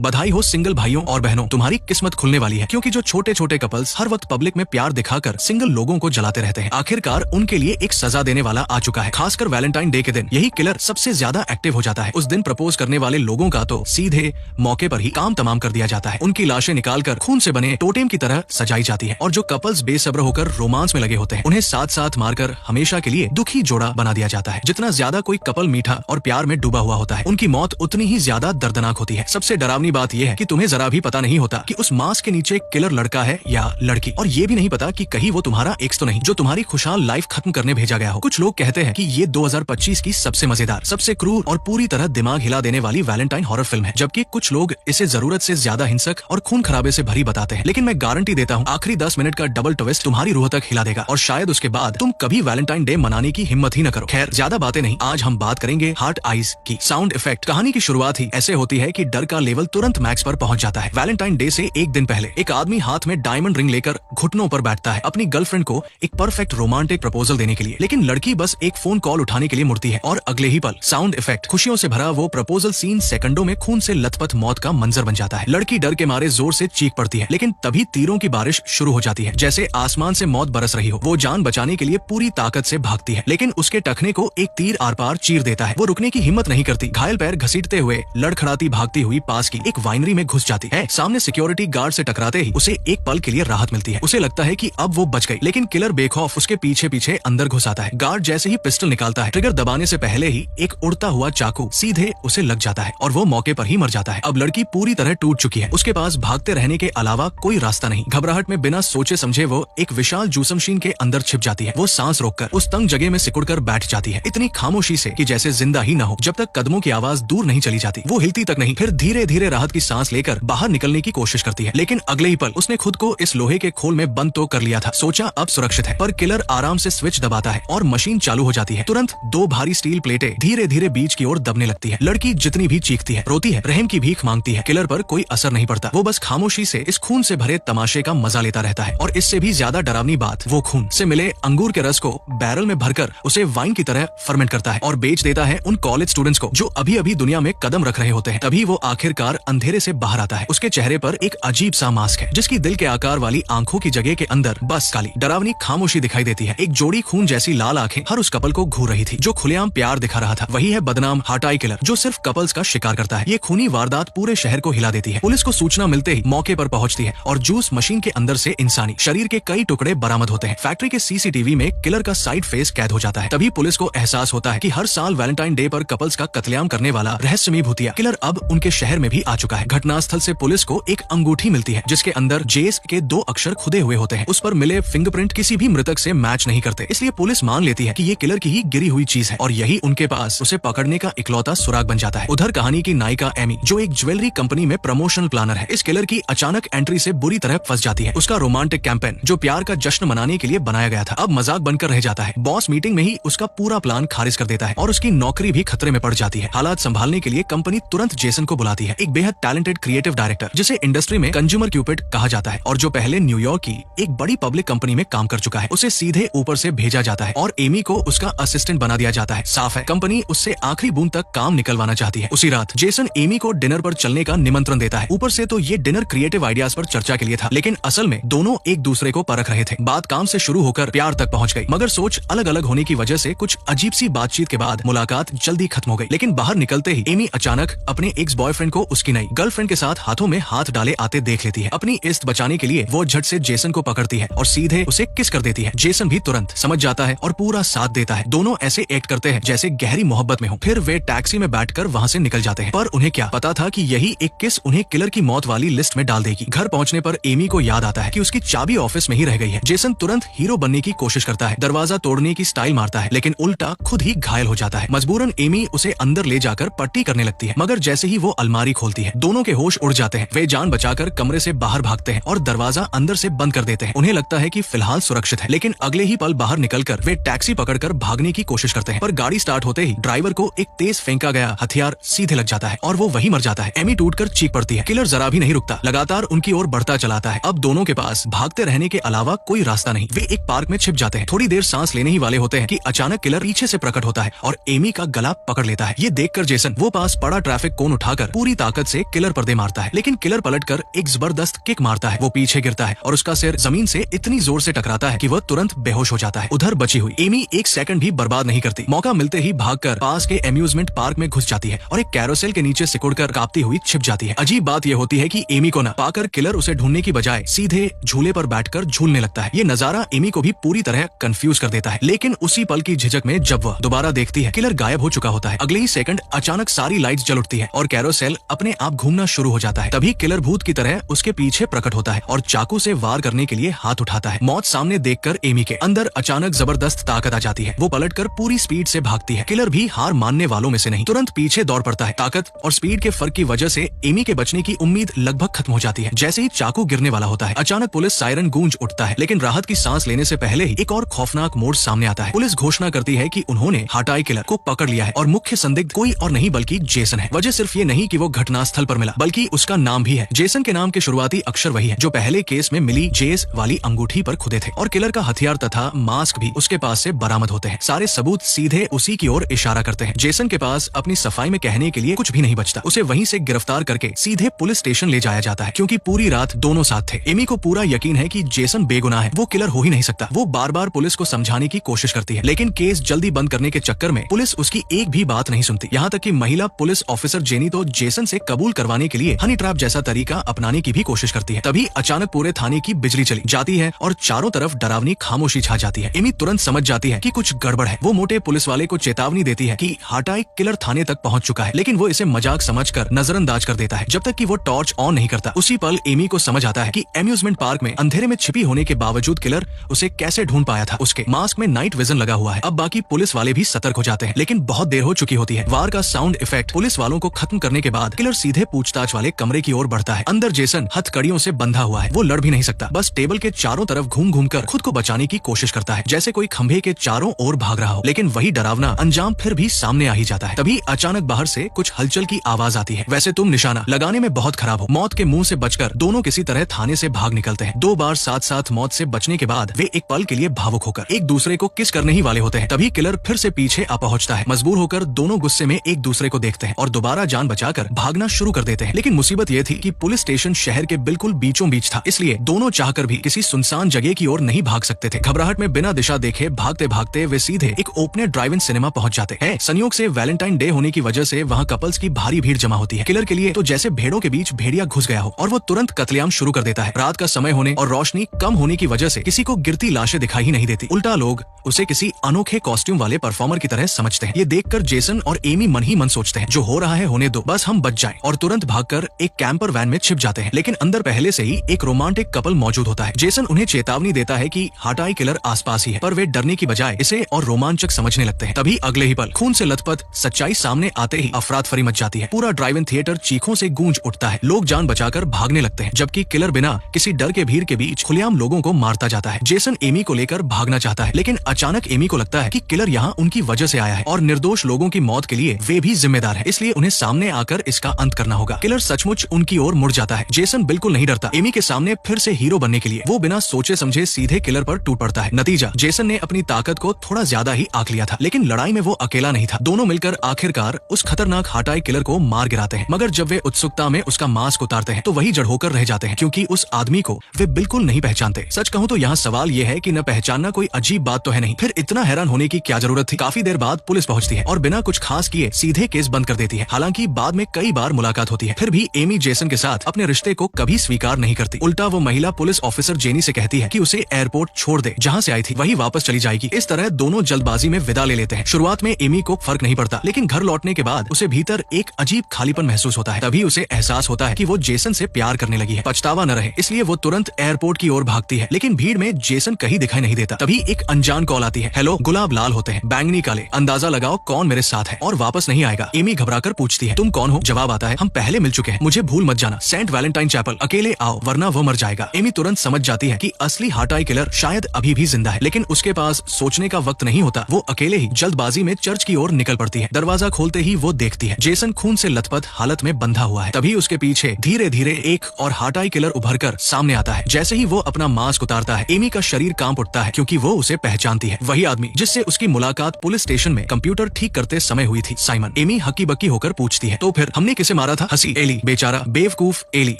बधाई हो सिंगल भाइयों और बहनों, तुम्हारी किस्मत खुलने वाली है, क्योंकि जो छोटे छोटे कपल्स हर वक्त पब्लिक में प्यार दिखाकर सिंगल लोगों को जलाते रहते हैं, आखिरकार उनके लिए एक सजा देने वाला आ चुका है। खासकर वैलेंटाइन डे के दिन यही किलर सबसे ज्यादा एक्टिव हो जाता है। उस दिन प्रपोज करने वाले लोगों का तो सीधे मौके पर ही काम तमाम कर दिया जाता है। उनकी लाशें निकालकर खून से बने टोटेम की तरह सजाई जाती है और जो कपल्स बेसब्र होकर रोमांस में लगे होते हैं उन्हें साथ साथ मारकर हमेशा के लिए दुखी जोड़ा बना दिया जाता है। जितना ज्यादा कोई कपल मीठा और प्यार में डूबा हुआ होता है, उनकी मौत उतनी ही ज्यादा दर्दनाक होती है। सबसे डरावनी बात यह है कि तुम्हें जरा भी पता नहीं होता कि उस मास्क के नीचे किलर लड़का है या लड़की, और ये भी नहीं पता कि कहीं वो तुम्हारा एक्स तो नहीं जो तुम्हारी खुशहाल लाइफ खत्म करने भेजा गया हो। कुछ लोग कहते हैं कि ये 2025 की सबसे मजेदार, सबसे क्रूर और पूरी तरह दिमाग हिला देने वाली वैलेंटाइन हॉरर फिल्म है, जबकि कुछ लोग इसे जरूरत से ज्यादा हिंसक और खून खराबे से भरी बताते हैं। लेकिन मैं गारंटी देता हूँ आखिरी 10 मिनट का डबल ट्विस्ट तुम्हारी रूह तक हिला देगा और शायद उसके बाद तुम कभी वैलेंटाइन डे मनाने की हिम्मत ही न करो। खैर ज्यादा बातें नहीं, आज हम बात करेंगे हार्ट आइज की। Sound effect. कहानी की शुरुआत ही ऐसे होती है कि डर का लेवल तुरंत मैक्स पर पहुंच जाता है। वैलेंटाइन डे से एक दिन पहले एक आदमी हाथ में डायमंड रिंग लेकर घुटनों पर बैठता है अपनी गर्लफ्रेंड को एक परफेक्ट रोमांटिक प्रपोजल देने के लिए, लेकिन लड़की बस एक फोन कॉल उठाने के लिए मुड़ती है और अगले ही पल साउंड इफेक्ट। खुशियों से भरा वो प्रपोजल सीन सेकंडों में खून से लथपथ मौत का मंजर बन जाता है। लड़की डर के मारे जोर से चीख पड़ती है, लेकिन तभी तीरों की बारिश शुरू हो जाती है, जैसे आसमान से मौत बरस रही हो। वो जान बचाने के लिए पूरी ताकत से भागती है, लेकिन उसके टखने को एक तीर आर पार चीर देता है। वो रुकने की हिम्मत नहीं करती, घायल पैर घसीटते हुए लड़खड़ाती भागती हुई पास की एक वाइनरी में घुस जाती है। सामने सिक्योरिटी गार्ड से टकराते ही उसे एक पल के लिए राहत मिलती है। उसे लगता है कि अब वो बच गई, लेकिन किलर बेखौफ उसके पीछे पीछे अंदर घुस आता है। गार्ड जैसे ही पिस्टल निकालता है, ट्रिगर दबाने से पहले ही एक उड़ता हुआ चाकू सीधे उसे लग जाता है और वो मौके पर ही मर जाता है। अब लड़की पूरी तरह टूट चुकी है, उसके पास भागते रहने के अलावा कोई रास्ता नहीं। घबराहट में बिना सोचे समझे वो एक विशाल जूस मशीन के अंदर छिप जाती है। वो सांस रोककर उस तंग जगह में सिकुड़कर बैठ जाती है, इतनी खामोशी से कि जैसे जिंदा ही न हो। जब तक कदमों की आवाज दूर नहीं चली जाती वो हिलती तक नहीं। फिर धीरे धीरे राहत की सांस लेकर बाहर निकलने की कोशिश करती है, लेकिन अगले ही पल उसने खुद को इस लोहे के खोल में बंद तो कर लिया था। सोचा अब सुरक्षित है, पर किलर आराम से स्विच दबाता है और मशीन चालू हो जाती है। तुरंत दो भारी स्टील प्लेटें धीरे धीरे बीच की ओर दबने लगती है। लड़की जितनी भी चीखती है, रोती है, रहम की भीख मांगती है, किलर पर कोई असर नहीं पड़ता। वो बस खामोशी से इस खून से भरे तमाशे का मजा लेता रहता है। और इससे भी ज्यादा डरावनी बात, वो खून से मिले अंगूर के रस को बैरल में भरकर उसे वाइन की तरह फर्मेंट करता है और बेच देता है उन कॉलेज स्टूडेंट्स को जो अभी अभी दुनिया में कदम रख रहे होते हैं। तभी वो आखिरकार अंधेरे से बाहर आता है। उसके चेहरे पर एक अजीब सा मास्क है, जिसकी दिल के आकार वाली आंखों की जगह के अंदर बस काली डरावनी खामोशी दिखाई देती है। एक जोड़ी खून जैसी लाल आंखें हर उस कपल को घूर रही थी जो खुलेआम प्यार दिखा रहा था। वही है बदनाम हार्ट आई किलर, जो सिर्फ कपल्स का शिकार करता है। ये खूनी वारदात पूरे शहर को हिला देती है। पुलिस को सूचना मिलते ही मौके पर पहुंचती है और जूस मशीन के अंदर से इंसानी शरीर के कई टुकड़े बरामद होते हैं। फैक्ट्री के सीसीटीवी में किलर का साइड फेस कैद हो जाता है। तभी पुलिस को एहसास होता है कि हर साल वैलेंटाइन डे पर कपल्स का कत्लेआम करने वाला रहस्यमयी भूतिया किलर अब उनके शहर में भी आ चुका है। घटनास्थल से पुलिस को एक अंगूठी मिलती है, जिसके अंदर जेस के 2 अक्षर खुदे हुए होते हैं। उस पर मिले फिंगरप्रिंट किसी भी मृतक से मैच नहीं करते, इसलिए पुलिस मान लेती है कि ये किलर की ही गिरी हुई चीज है और यही उनके पास उसे पकड़ने का इकलौता सुराग बन जाता है। उधर कहानी की नायिका एमी, जो एक ज्वेलरी कंपनी में प्रमोशनल प्लानर है, इस किलर की अचानक एंट्री से बुरी तरह फंस जाती है। उसका रोमांटिक कैंपेन, जो प्यार का जश्न मनाने के लिए बनाया गया था, अब मजाक बनकर रह जाता है। बॉस मीटिंग में ही उसका पूरा प्लान खारिज कर देता है और उसकी नौकरी भी खतरे में पड़ जाती है। हालात संभालने के लिए कंपनी तुरंत जेसन को बुलाती है, एक बेहद टैलेंटेड क्रिएटिव डायरेक्टर, जिसे इंडस्ट्री में कंज्यूमर क्यूपिड कहा जाता है और जो पहले न्यूयॉर्क की एक बड़ी पब्लिक कंपनी में काम कर चुका है। उसे सीधे ऊपर से भेजा जाता है और एमी को उसका असिस्टेंट बना दिया जाता है। साफ है कंपनी उससे आखिरी बूंद तक काम निकलवाना चाहती है। उसी रात जेसन एमी को डिनर पर चलने का निमंत्रण देता है। ऊपर से तो ये डिनर क्रिएटिव आइडियाज पर चर्चा के लिए था, लेकिन असल में दोनों एक दूसरे को परख रहे थे। बात काम से शुरू होकर प्यार तक पहुंच गई, मगर सोच अलग अलग होने की वजह से कुछ अजीब सी बातचीत के बाद मुलाकात जल्दी खत्म हो गई। लेकिन बाहर निकलते ही एमी अचानक अपने एक्स बॉयफ्रेंड को उसकी नई गर्लफ्रेंड के साथ हाथों में हाथ डाले आते देख लेती है। अपनी इज्जत बचाने के लिए वो झट से जेसन को पकड़ती है और सीधे उसे किस कर देती है। जेसन भी तुरंत समझ जाता है और पूरा साथ देता है। दोनों ऐसे एक्ट करते हैं जैसे गहरी मोहब्बत में हो। फिर वे टैक्सी में बैठकर वहाँ से निकल जाते हैं, पर उन्हें क्या पता था कि यही एक किस उन्हें किलर की मौत वाली लिस्ट में डाल देगी। घर पहुँचने पर एमी को याद आता है कि उसकी चाबी ऑफिस में ही रह गई है। जेसन तुरंत हीरो बनने की कोशिश करता है, दरवाजा तोड़ने की स्टाइल मारता है, लेकिन उल्टा खुद ही घायल हो जाता है। मजबूरन एमी उसे अंदर ले जाकर पट्टी करने लगती है, मगर जैसे ही वो अलमारी खोलती है दोनों के होश उड़ जाते हैं। वे जान बचाकर कमरे से बाहर भागते हैं और दरवाजा अंदर से बंद कर देते हैं। उन्हें लगता है कि फिलहाल सुरक्षित है, लेकिन अगले ही पल बाहर निकलकर वे टैक्सी पकड़कर भागने की कोशिश करते हैं, पर गाड़ी स्टार्ट होते ही ड्राइवर को एक तेज फेंका गया हथियार सीधे लग जाता है और वो वही मर जाता है। एमी टूटकर चीख पड़ती है। किलर जरा भी नहीं रुकता, लगातार उनकी ओर बढ़ता चलाता है। अब दोनों के पास भागते रहने के अलावा कोई रास्ता नहीं। वे एक पार्क में छिप जाते हैं। थोड़ी देर सांस लेने ही वाले होते हैं कि अचानक किलर पीछे से प्रकट होता है और एमी का गला पकड़ लेता है। ये देखकर जेसन वो पास पड़ा ट्रैफिक कोन उठाकर पूरी ताकत से किलर पर दे मारता है, लेकिन किलर पलटकर एक जबरदस्त किक मारता है। वो पीछे गिरता है और उसका सिर जमीन से इतनी जोर से टकराता है कि वह तुरंत बेहोश हो जाता है। उधर बची हुई एमी एक सेकंड भी बर्बाद नहीं करती, मौका मिलते ही भागकर पास के एम्यूजमेंट पार्क में घुस जाती है और एक कैरोसेल के नीचे सिकुड़कर कांपती हुई छिप जाती है। अजीब बात यह होती है कि एमी को न पाकर किलर उसे ढूंढने की बजाय सीधे झूले पर बैठकर झूलने लगता है। ये नजारा एमी को भी पूरी तरह कंफ्यूज कर देता है, लेकिन उसी पल की झिझक में जब वह दोबारा देखती है, किलर गायब हो चुका होता है। अगले ही सेकंड अचानक सारी लाइट्स जल उठती है और कैरोसेल अपने आप घूमना शुरू हो जाता है। तभी किलर भूत की तरह उसके पीछे प्रकट होता है और चाकू से वार करने के लिए हाथ उठाता है। मौत सामने देखकर एमी के अंदर अचानक जबरदस्त ताकत आ जाती है। वो पलटकर पूरी स्पीड से भागती है। किलर भी हार मानने वालों में से नहीं, तुरंत पीछे दौड़ पड़ता है। ताकत और स्पीड के फर्क की वजह से एमी के बचने की उम्मीद लगभग खत्म हो जाती है। जैसे ही चाकू गिरने वाला होता है, अचानक पुलिस सायरन गूंज उठता है, लेकिन राहत की सांस लेने से पहले ही एक और खौफनाक मोड़ सामने आता है। पुलिस घोषणा करती है कि उन्होंने हटाई किलर को पकड़ लिया है और मुख्य संदिग्ध कोई और नहीं बल्कि जेसन है। वजह सिर्फ ये नहीं कि वो घटनास्थल पर मिला, बल्कि उसका नाम भी है। जेसन के नाम के शुरुआती अक्षर वही है जो पहले केस में मिली जेस वाली अंगूठी पर खुदे थे, और किलर का हथियार तथा मास्क भी उसके पास से बरामद होते हैं। सारे सबूत सीधे उसी की ओर इशारा करते हैं। जेसन के पास अपनी सफाई में कहने के लिए कुछ भी नहीं बचता। उसे वहीं से गिरफ्तार करके सीधे पुलिस स्टेशन ले जाया जाता है, क्योंकि पूरी रात दोनों साथ थे। एमी को पूरा यकीन है कि जेसन बेगुनाह है, वो किलर हो ही नहीं सकता। वो बार बार पुलिस को समझाने की कोशिश करती है, लेकिन केस जल्दी बंद करने के चक्कर में पुलिस उसकी एक भी बात नहीं सुनती। यहाँ तक कि महिला पुलिस ऑफिसर जेनी तो जेसन से कबूल करवाने के लिए हनी ट्रैप जैसा तरीका अपनाने की भी कोशिश करती है। तभी अचानक पूरे थाने की बिजली चली जाती है और चारों तरफ डरावनी खामोशी छा जाती है। एमी तुरंत समझ जाती है कि कुछ गड़बड़ है। वो मोटे पुलिस वाले को चेतावनी देती है कि हटाई किलर थाने तक पहुंच चुका है, लेकिन वो इसे मजाक समझकर नजरअंदाज कर देता है जब तक कि वो टॉर्च ऑन नहीं करता। उसी पल एमी को समझ आता है कि एम्यूजमेंट पार्क में अंधेरे में छिपी होने के बावजूद किलर उसे कैसे ढूंढ पाया था। उसके मास्क में नाइट विजन लगा हुआ है। अब बाकी पुलिस वाले भी सतर्क हो जाते हैं, लेकिन बहुत देर हो चुकी होती है। वार का साउंड इफेक्ट पुलिस वालों को खत्म करने के बाद किलर सीधे पूछताछ वाले कमरे की ओर बढ़ता है। अंदर जेसन हथकड़ियों से बंधा हुआ है। वो लड़ भी नहीं सकता, बस टेबल के चारों तरफ घूम घूम कर खुद को बचाने की कोशिश करता है, जैसे कोई खंभे के चारों ओर भाग रहा हो। लेकिन वही डरावना अंजाम फिर भी सामने आ ही जाता है। तभी अचानक बाहर से कुछ हलचल की आवाज आती है। वैसे तुम निशाना लगाने में बहुत खराब हो। मौत के मुंह से बचकर दोनों किसी तरह थाने से भाग निकलते हैं। 2 बार साथ साथ मौत से बचने के बाद वे एक पल के लिए भावुक होकर एक दूसरे को किस करने ही वाले होते हैं। तभी किलर फिर से पीछे आ पहुंचता है। मजबूर होकर दोनों गुस्से में एक दूसरे को देखते हैं और दोबारा जान बचाकर भागना शुरू कर देते हैं। लेकिन मुसीबत ये थी कि पुलिस स्टेशन शहर के बिल्कुल बीचों बीच था, इसलिए दोनों चाहकर भी किसी सुनसान जगह की ओर नहीं भाग सकते थे। घबराहट में बिना दिशा देखे भागते भागते वे सीधे एक ओपन ड्राइव इन सिनेमा पहुंच जाते हैं। संयोग से वैलेंटाइन डे होने की वजह से वहाँ कपल्स की भारी भीड़ जमा होती है। किलर के लिए तो जैसे भेड़ों के बीच भेड़िया घुस गया हो और वो तुरंत कत्लेआम शुरू कर देता है। रात का समय होने और रोशनी कम होने की वजह से किसी को गिरती लाशें दिखाई ही नहीं देती। उल्टा लोग उसे किसी अनोखे कॉस्ट्यूम वाले परफॉर्मर की तरह समझते हैं। ये देखकर जेसन और एमी मन ही मन सोचते हैं, जो हो रहा है होने दो, बस हम बच जाएं, और तुरंत भागकर एक कैंपर वैन में छिप जाते हैं। लेकिन अंदर पहले से ही एक रोमांटिक कपल मौजूद होता है। जेसन उन्हें चेतावनी देता है कि हटाई किलर आसपास ही है, पर वे डरने की बजाय इसे और रोमांचक समझने लगते हैं। तभी अगले ही पल खून से लथपथ सच्चाई सामने आते ही अफरा तफरी मच जाती है। पूरा ड्राइव इन थिएटर चीखों से गूंज उठता है। लोग जान बचाकर भागने लगते हैं, जबकि किलर बिना किसी डर के भीड़ के बीच खुलेआम लोगों को मारता जाता है। जेसन एमी को लेकर भागना चाहता है, लेकिन अचानक एमी को लगता है कि किलर यहाँ उनकी वजह से आया है और निर्दोष लोगों की मौत के लिए वे भी जिम्मेदार है, इसलिए उन्हें सामने आकर इसका अंत करना होगा। किलर सचमुच उनकी ओर मुड़ जाता है। जेसन बिल्कुल नहीं डरता। एमी के सामने फिर से हीरो बनने के लिए वो बिना सोचे समझे सीधे किलर पर टूट पड़ता है। नतीजा, जेसन ने अपनी ताकत को थोड़ा ज्यादा ही आंक लिया था, लेकिन लड़ाई में वो अकेला नहीं था। दोनों मिलकर आखिरकार उस खतरनाक हटाई किलर को मार गिराते हैं। मगर जब वे उत्सुकता में उसका मास्क उतारते हैं तो वही जड़ होकर रह जाते हैं, क्योंकि उस आदमी को वे बिल्कुल नहीं पहचानते। सच कहूँ तो यहाँ सवाल ये है कि न पहचानना कोई अजीब बात तो है नहीं, फिर इतना हैरान होने की क्या जरूरत थी। काफी देर बाद पुलिस पहुंचती है और बिना कुछ खास किए सीधे केस बंद कर देती है। हालांकि बाद में कई बार मुलाकात होती है, फिर भी एमी जेसन के साथ अपने रिश्ते को कभी स्वीकार नहीं करती। उल्टा वो महिला पुलिस ऑफिसर जेनी से कहती है कि उसे एयरपोर्ट छोड़ दे, जहाँ से आई थी वही वापस चली जाएगी। इस तरह दोनों जल्दबाजी में विदा ले लेते हैं। शुरुआत में एमी को फर्क नहीं पड़ता, लेकिन घर लौटने के बाद उसे भीतर एक अजीब खालीपन महसूस होता है। तभी उसे एहसास होता है कि वो जेसन से प्यार करने लगी है। पछतावा न रहे इसलिए वो तुरंत एयरपोर्ट की ओर भागती है, लेकिन भीड़ में जेसन कहीं दिखाई नहीं देता। तभी एक अनजान कॉल आती है। हेलो, गुलाब लाल होते हैं, बैंगनी काले, अंदाजा लगाओ कौन मेरे साथ है और वापस नहीं आएगा। एमी घबराकर पूछती है, तुम कौन हो? जवाब आता है, हम पहले मिल चुके हैं, मुझे भूल मत जाना। सेंट वैलेंटाइन चैपल अकेले आओ वरना वो मर जाएगा। एमी तुरंत समझ जाती है कि असली हटाई किलर शायद अभी भी जिंदा है, लेकिन उसके पास सोचने का वक्त नहीं होता। वो अकेले ही जल्दबाजी में चर्च की ओर निकल पड़ती है। दरवाजा खोलते ही वो देखती है जेसन खून से लथपथ हालत में बंधा हुआ है। तभी उसके पीछे धीरे धीरे एक और हटाई किलर उभरकर सामने आता है। जैसे ही वो अपना मास्क उतारता है, एमी का शरीर कांप उठता है, क्योंकि वो उसे पहचानती है। वही आदमी जिससे उसकी मुलाकात पुलिस स्टेशन में कंप्यूटर ठीक करते समय हुई थी, साइमन। एमी हक्की बक्की होकर पूछती है, तो फिर हमने किसे मारा था? हंसी एली, बेचारा बेवकूफ एली।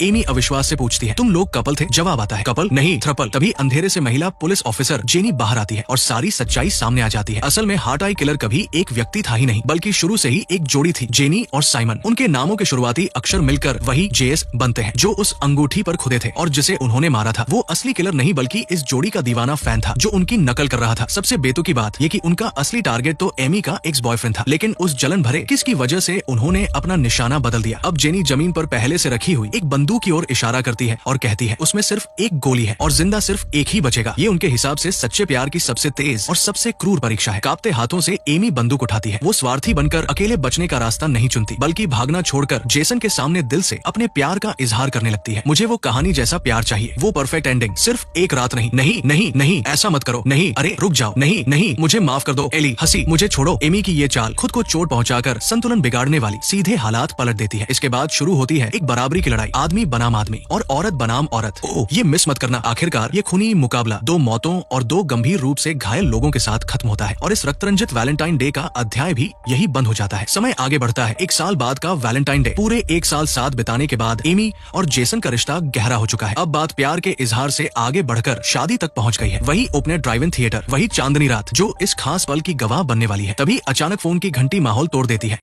एमी अविश्वास से पूछती है, तुम लोग कपल थे? जवाब आता है, कपल नहीं, थ्रपल। तभी अंधेरे से महिला पुलिस ऑफिसर जेनी बाहर आती है और सारी सच्चाई सामने आ जाती है। असल में हार्ट आई किलर कभी एक व्यक्ति था ही नहीं, बल्कि शुरू से ही एक जोड़ी थी, जेनी और साइमन। उनके नामों के शुरुआती अक्षर मिलकर वही जेएस बनते हैं, जो उस अंगूठी पर खुदे थे और जिसे उन्होंने मारा था। वो असली किलर नहीं बल्कि इस जोड़ी का दीवाना फैन था, जो उनकी नकल कर रहा था। सबसे बेतुकी बात ये कि उनका असली टारगेट तो एमी का एक्स बॉयफ्रेंड था, लेकिन उस जलन भरे किसकी वजह से उन्होंने अपना निशाना बदल दिया। अब जेनी जमीन पर पहले से रखी हुई एक बंदूक की ओर इशारा करती है और कहती है, उसमें सिर्फ एक गोली है और जिंदा सिर्फ एक ही बचेगा। ये उनके हिसाब से सच्चे प्यार की सबसे तेज और सबसे क्रूर परीक्षा है। कांपते हाथों से एमी बंदूक उठाती है। वो स्वार्थी बनकर अकेले बचने का रास्ता नहीं चुनती, बल्कि भागना छोड़कर जेसन के सामने दिल से अपने प्यार का इजहार करने लगती है। मुझे वो कहानी जैसा प्यार चाहिए, वो परफेक्ट एंडिंग, सिर्फ एक रात नहीं। नहीं नहीं नहीं, ऐसा मत करो, नहीं, अरे रुक जाओ, नहीं नहीं, मुझे माफ कर दो एली। हंसी, मुझे छोड़ो। एमी की ये चाल खुद को चोट पहुंचाकर संतुलन बिगाड़ने वाली सीधे हालात पलट देती है। इसके बाद शुरू होती है एक बराबरी की लड़ाई, आदमी बनाम आदमी और औरत बनाम औरत। ओह, ये मिस मत करना। आखिरकार ये खूनी मुकाबला 2 मौतों और 2 गंभीर रूप से घायल लोगों के साथ खत्म होता है और इस रक्तरंजित वैलेंटाइन डे का अध्याय भी यही बंद हो जाता है। समय आगे बढ़ता है। 1 साल बाद का वैलेंटाइन डे। पूरे 1 साल साथ बिताने के बाद एमी और जेसन का रिश्ता गहरा हो चुका है। अब बात प्यार के इजहार से आगे बढ़कर शादी तक पहुंच गई है। वही ओपनर ड्राइव इन थिएटर, वही चांदनी रात जो इस खास पल की गवाह बनने वाली है। तभी अचानक फोन की घंटी माहौल तोड़ देती है।